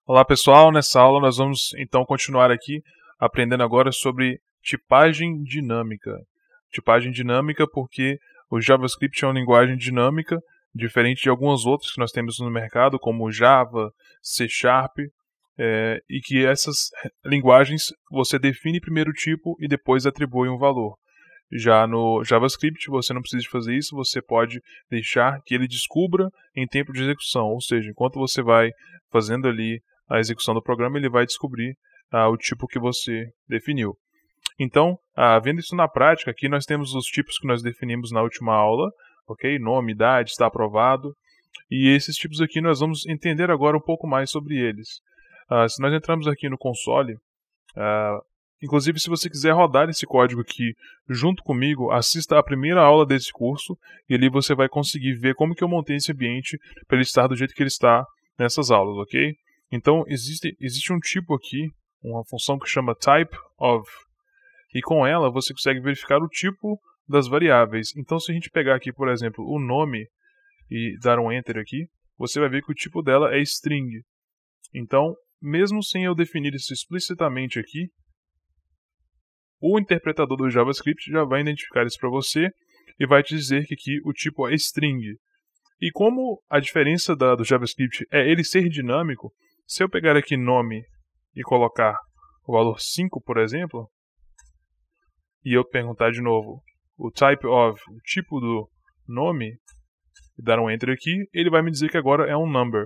Olá pessoal, nessa aula nós vamos então continuar aqui aprendendo agora sobre tipagem dinâmica. Tipagem dinâmica porque o JavaScript é uma linguagem dinâmica, diferente de algumas outras que nós temos no mercado, como Java, C Sharp, e que essas linguagens você define primeiro o tipo e depois atribui um valor. Já no JavaScript você não precisa fazer isso, você pode deixar que ele descubra em tempo de execução, ou seja, enquanto você vai fazendo ali a execução do programa, ele vai descobrir o tipo que você definiu. Então, vendo isso na prática, aqui nós temos os tipos que nós definimos na última aula, ok? Nome, idade, está aprovado. E esses tipos aqui nós vamos entender agora um pouco mais sobre eles. Se nós entrarmos aqui no console, inclusive se você quiser rodar esse código aqui junto comigo, assista a primeira aula desse curso e ali você vai conseguir ver como que eu montei esse ambiente para ele estar do jeito que ele está nessas aulas, ok? Então, existe um tipo aqui, uma função que chama typeOf, e com ela você consegue verificar o tipo das variáveis. Então, se a gente pegar aqui, por exemplo, o nome e dar um Enter aqui, você vai ver que o tipo dela é string. Então, mesmo sem eu definir isso explicitamente aqui, o interpretador do JavaScript já vai identificar isso para você e vai te dizer que aqui o tipo é string. E como a diferença do JavaScript é ele ser dinâmico, se eu pegar aqui nome e colocar o valor 5, por exemplo, e eu perguntar de novo o typeOf, o tipo do nome, e dar um Enter aqui, ele vai me dizer que agora é um number.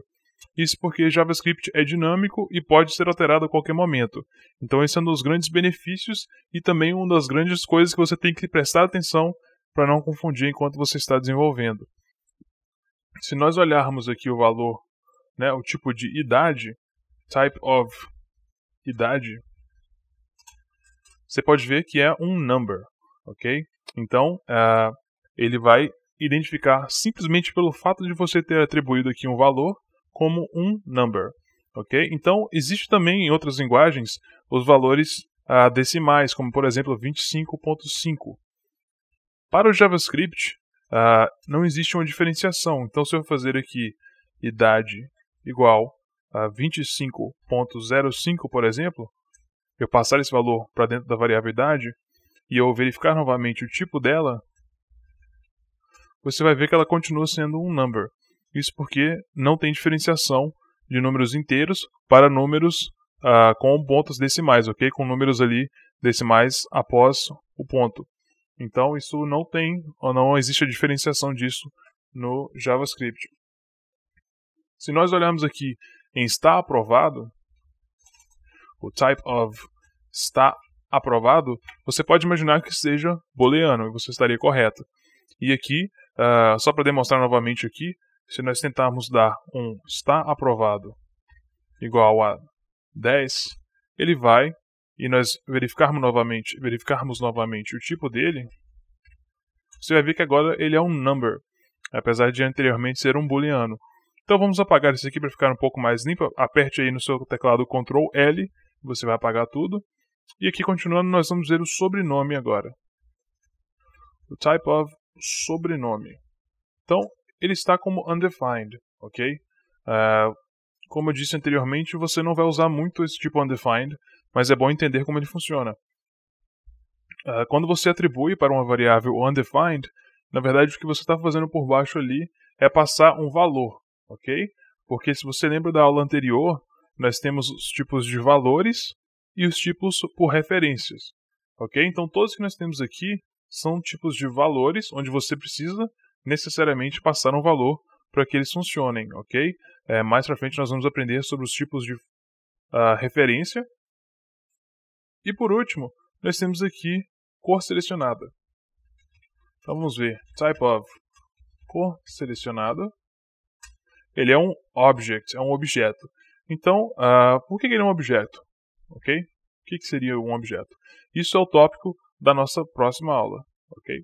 Isso porque JavaScript é dinâmico e pode ser alterado a qualquer momento. Então esse é um dos grandes benefícios e também uma das grandes coisas que você tem que prestar atenção para não confundir enquanto você está desenvolvendo. Se nós olharmos aqui o valor, o tipo de idade, typeOf idade, você pode ver que é um number, ok? Então, ele vai identificar simplesmente pelo fato de você ter atribuído aqui um valor como um number, ok? Então, existe também em outras linguagens os valores decimais, como por exemplo 25.5. Para o JavaScript, não existe uma diferenciação. Então, se eu fazer aqui idade igual a 25.05, por exemplo, eu passar esse valor para dentro da variável idade e eu verificar novamente o tipo dela, você vai ver que ela continua sendo um number. Isso porque não tem diferenciação de números inteiros para números com pontos decimais, ok? Com números ali decimais após o ponto. Então isso não existe a diferenciação disso no JavaScript. Se nós olharmos aqui em está aprovado, o typeOf está aprovado, você pode imaginar que seja booleano e você estaria correto. E aqui, só para demonstrar novamente aqui, se nós tentarmos dar um está aprovado igual a 10, ele vai, e nós verificarmos novamente o tipo dele, você vai ver que agora ele é um number, apesar de anteriormente ser um booleano. Então vamos apagar isso aqui para ficar um pouco mais limpo. Aperte aí no seu teclado Ctrl L, você vai apagar tudo. E aqui continuando, nós vamos ver o sobrenome agora. O typeOf sobrenome. Então, ele está como undefined, ok? Como eu disse anteriormente, você não vai usar muito esse tipo undefined, mas é bom entender como ele funciona. Quando você atribui para uma variável undefined, na verdade o que você está fazendo por baixo ali é passar um valor, ok? Porque se você lembra da aula anterior, nós temos os tipos de valores e os tipos por referências, ok? Então todos que nós temos aqui são tipos de valores, onde você precisa necessariamente passar um valor para que eles funcionem, ok? Mais para frente nós vamos aprender sobre os tipos de referência. E por último, nós temos aqui cor selecionada. Então vamos ver, typeOf cor selecionada. Ele é um object, é um objeto. Então, por que ele é um objeto? Ok? O que seria um objeto? Isso é o tópico da nossa próxima aula, ok?